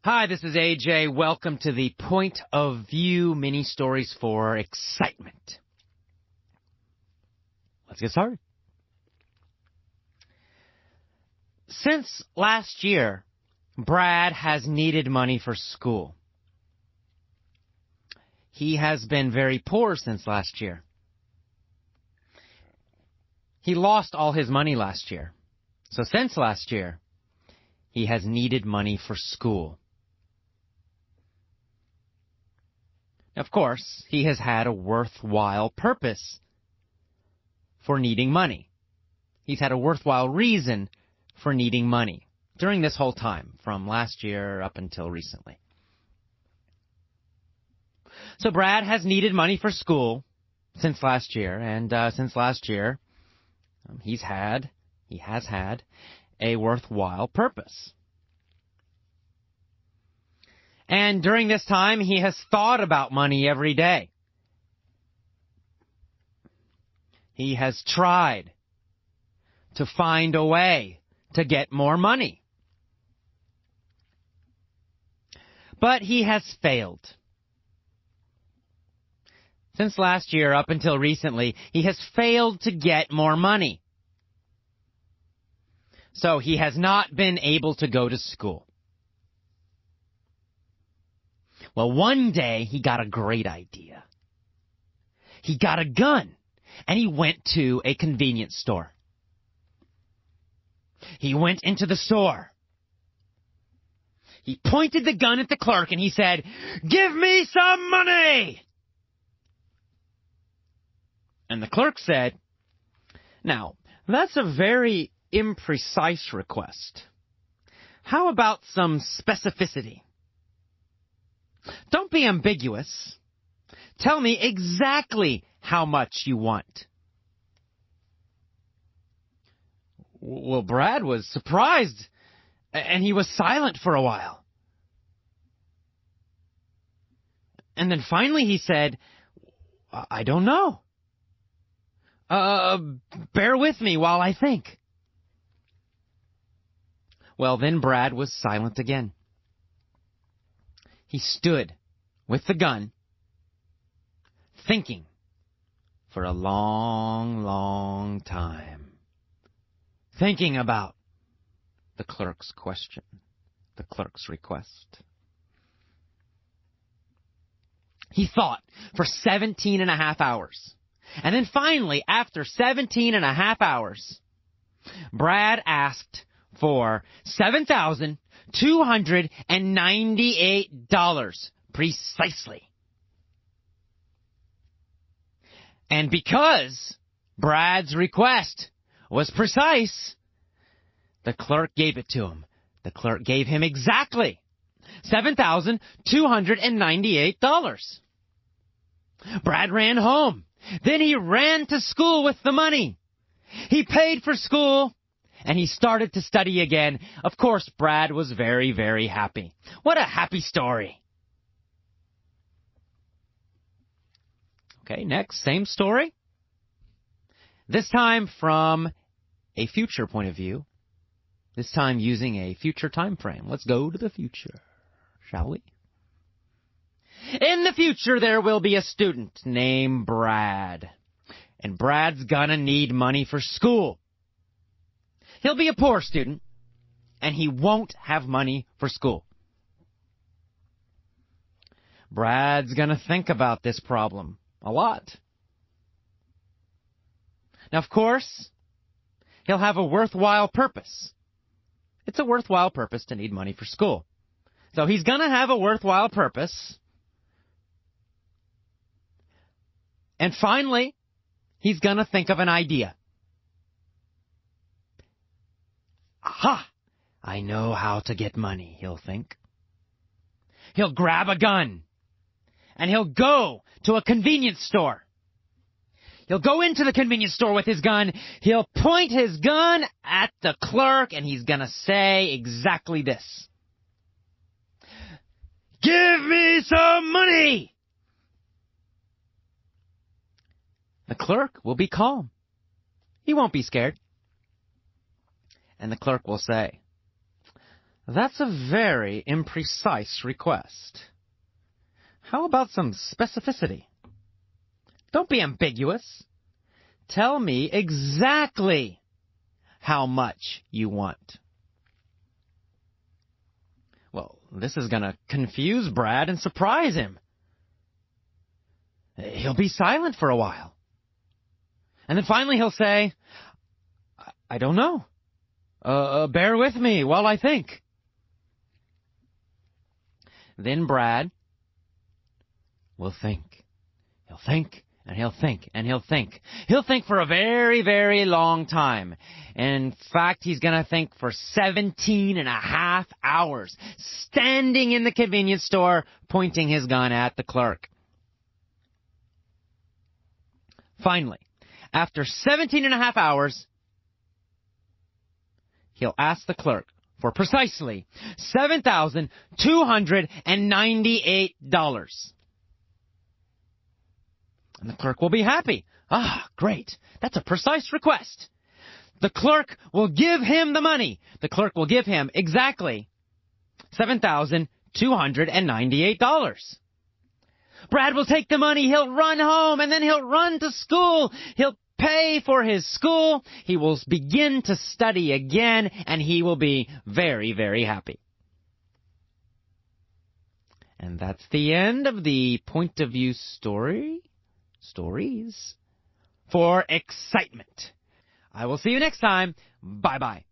Hi, this is AJ. Welcome to the Point of View mini stories for excitement. Let's get started. Since last year, Brad has needed money for school. He has been very poor since last year. He lost all his money last year. So since last year, he has needed money for school. Of course, he has had a worthwhile purpose for needing money. He's had a worthwhile reason for needing money during this whole time, from last year up until recently. So Brad has needed money for school since last year, and since last year, he has had a worthwhile purpose. And during this time, he has thought about money every day. He has tried to find a way to get more money. But he has failed. Since last year up until recently, he has failed to get more money. So he has not been able to go to school. Well, one day he got a great idea. He got a gun, and he went to a convenience store. He went into the store. He pointed the gun at the clerk, and he said, "Give me some money!" And the clerk said, "Now, that's a very imprecise request. How about some specificity? Don't be ambiguous. Tell me exactly how much you want." Well, Brad was surprised, and he was silent for a while. And then finally he said, "I don't know. Bear with me while I think." Well, then Brad was silent again. He stood with the gun, thinking for a long, long time. Thinking about the clerk's question, the clerk's request. He thought for 17 and a half hours. And then finally, after 17 and a half hours, Brad asked for $7,298 precisely. And because Brad's request was precise, the clerk gave it to him. The clerk gave him exactly $7,298. Brad ran home. Then he ran to school with the money. He paid for school, and he started to study again. Of course, Brad was very, very happy. What a happy story. Okay, next, same story. This time from a future point of view. This time using a future time frame. Let's go to the future, shall we? In the future, there will be a student named Brad. And Brad's gonna need money for school. He'll be a poor student, and he won't have money for school. Brad's gonna think about this problem a lot. Now, of course, he'll have a worthwhile purpose. It's a worthwhile purpose to need money for school. So he's gonna have a worthwhile purpose. And finally, he's gonna think of an idea. Aha! I know how to get money, he'll think. He'll grab a gun, and he'll go to a convenience store. He'll go into the convenience store with his gun. He'll point his gun at the clerk, and he's gonna say exactly this. "Give me some money!" The clerk will be calm. He won't be scared. And the clerk will say, That's a very imprecise request. How about some specificity? Don't be ambiguous. Tell me exactly how much you want. Well, this is going to confuse Brad and surprise him. He'll be silent for a while. And then finally he'll say, I don't know. Bear with me while I think. Then Brad will think. He'll think, and he'll think, and he'll think. He'll think for a very, very long time. In fact, he's going to think for 17.5 hours, standing in the convenience store, pointing his gun at the clerk. Finally, after 17.5 hours, he'll ask the clerk for precisely $7,298. And the clerk will be happy. Ah, great. That's a precise request. The clerk will give him the money. The clerk will give him exactly $7,298. Brad will take the money. He'll run home, and then he'll run to school. He'll pay for his school. He will begin to study again, and he will be very, very happy. And that's the end of the point of view stories for excitement. I will see you next time. Bye-bye.